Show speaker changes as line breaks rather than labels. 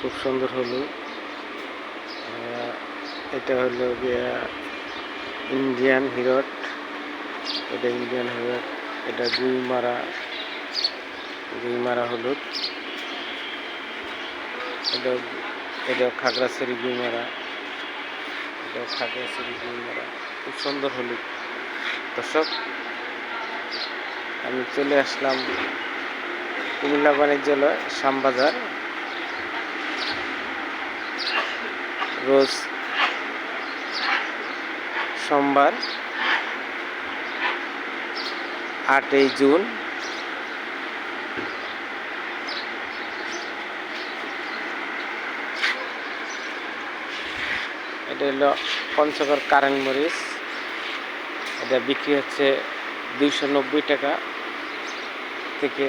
খুব সুন্দর হলুদ। এটা হলো গিয়া ইন্ডিয়ান হিরট, এটা ইন্ডিয়ান হিরট, এটা গুইমারা হলুদ, এটা খাগড়াছড়ি গুইমারা, এটা খাগড়াছড়ি গুইমারা। খুব সুন্দর হলুদ। দর্শক, আমি চলে আসলাম কুমিল্লা বাণিজ্যালয় শ্যামবাজার। রোজ সোমবার 8ই জুন। এটা হলো পঞ্চগড় কারেন্ট মরিচ, এটা বিক্রি হচ্ছে 290 টাকা থেকে।